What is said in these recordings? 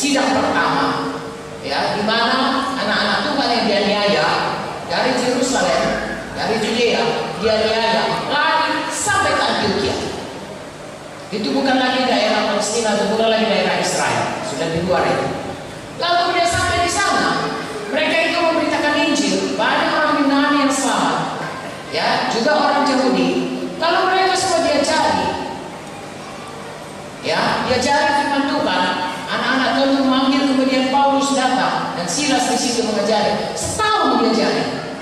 sidang pertama, ya, di mana anak-anak Tuhan yang dianiaya dari Yerusalem, dari Judea, dianiaya lari sampai ke Antioquia. Itu bukan lagi daerah Palestina, itu bukan lagi daerah Israel, sudah di luar itu. Lalu dia sampai di sana, mereka itu memberitakan Injil, banyak orang Yunani yang selamat, ya, juga orang Yahudi. Lalu mereka semua diajari, ya, diajari firman Tuhan. Anak-anak Tuhan memanggil, kemudian Paulus datang dan Silas di situ mengajari. Setahun diajari.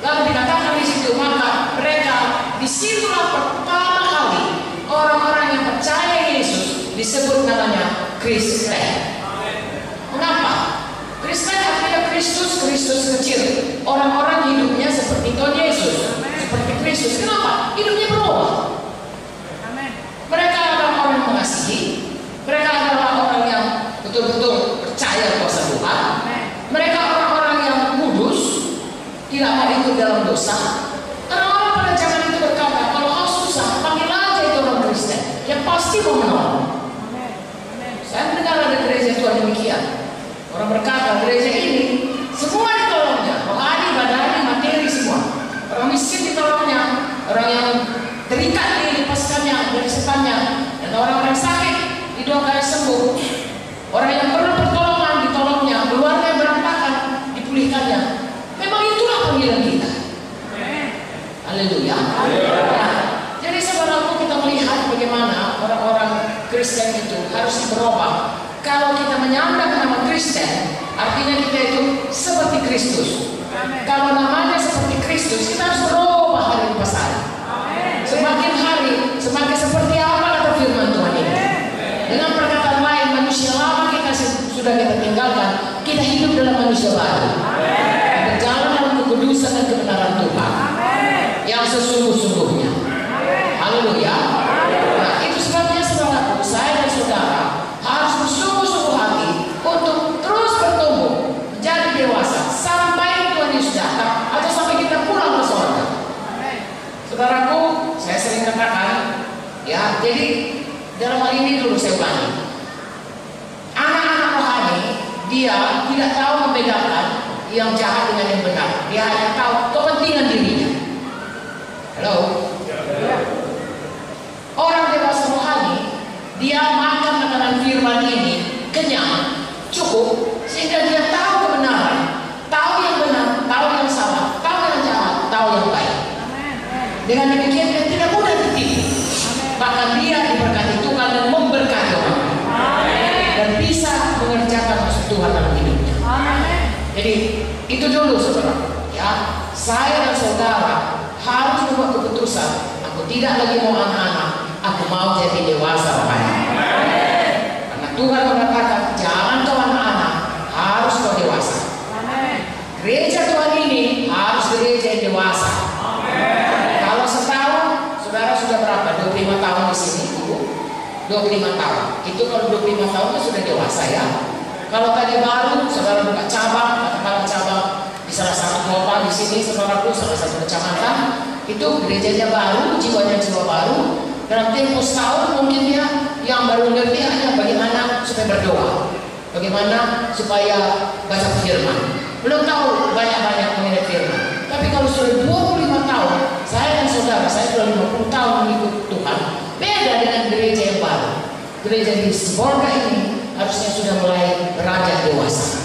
Lalu dikatakan di situ, maka mereka disitulah pertama kali orang-orang yang percaya Yesus disebut namanya Kristen. Mengapa? Kristen artinya Kristus, Kristus kecil. Orang-orang hidupnya seperti Tuhan Yesus, seperti Kristus. Kenapa? Hidupnya berubah. Mereka adalah orang yang mengasihi. Mereka adalah orang yang betul-betul percaya kuasa Tuhan. Mereka orang-orang yang kudus, tidak mau ikut dalam dosa. Orang-orang pada zaman itu berkata, kalau kau susah, panggil aja itu orang Kristen yang pasti mau menolong. Saya mendengar ada gereja Tuhan demikian. Orang berkata, gereja ini semua ditolongnya, rohani, badani, materi semua. Orang miskin ditolongnya, orang yang terikat dilepaskannya dari setannya, dan orang-orang sakit didoakan sembuh. Orang yang perlu pertolongan ditolongnya, keluarga yang berantakan dipulihkannya. Memang itulah panggilan kita. Haleluya. Ya. Jadi saudaraku, kita melihat bagaimana orang-orang Kristen itu harus berubah. Kalau kita menyandang nama Kristen, artinya kita itu seperti Kristus. Kalau namanya seperti Kristus, kita harus berubah hari lepas hari. Semakin hari, semakin seperti apa kata firman Tuhan ini. Dengan perkataan lain, manusia lama kita sudah kita tinggalkan, kita hidup dalam manusia baru. Berjalan dalam kekudusan dan kebenaran Tuhan yang sesungguh-sungguhnya. Haleluya. Nah, itu sebabnya saudaraku, saya dan saudara harus bersungguh-sungguh hati untuk terus bertumbuh menjadi dewasa sampai Tuhan Yesus datang atau sampai kita pulang ke surga. Saudaraku, saya sering katakan, ya, jadi dalam hal ini dulu saya ulangi. Anak-anak rohani, dia tidak tahu membedakan yang jahat dengan yang benar. Dia hanya tahu kepentingan dirinya. Halo? Orang dewasa rohani, dia makan makanan firman ini kenyang, cukup, sehingga dia tahu kebenaran, tahu yang benar, tahu yang salah, tahu yang jahat, tahu yang baik. Dengan demikian dia tidak mudah tertipu. Bahkan dia diberkati Tuhan dan memberkati orang dan bisa mengerjakan maksud Tuhan dalam hidupnya. Jadi itu dulu saudara, ya, saya dan saudara harus membuat keputusan. Aku tidak lagi mau anak-anak, aku mau jadi dewasa rohani. Karena Tuhan mengatakan jangan kau anak-anak, harus kau dewasa. Gereja Tuhan ini harus gereja yang dewasa. Kalau setahun, saudara sudah berapa? 25 tahun di sini, Ibu? 25 tahun. Itu kalau 25 tahun kan sudah dewasa, ya. Kalau tadi baru, saudara buka cabang, katakanlah cabang di salah satu kota di sini, saudaraku, salah satu kecamatan, itu gerejanya baru, jiwanya jiwa baru. Dalam tempo setahun mungkin dia yang baru ngerti hanya bagaimana supaya berdoa, bagaimana supaya baca firman. Belum tahu banyak-banyak mengenai firman. Tapi kalau sudah 25 tahun, saya dan saudara, saya sudah 50 tahun mengikut Tuhan, beda dengan gereja yang baru. Gereja di Seborga ini harusnya sudah mulai beranjak dewasa.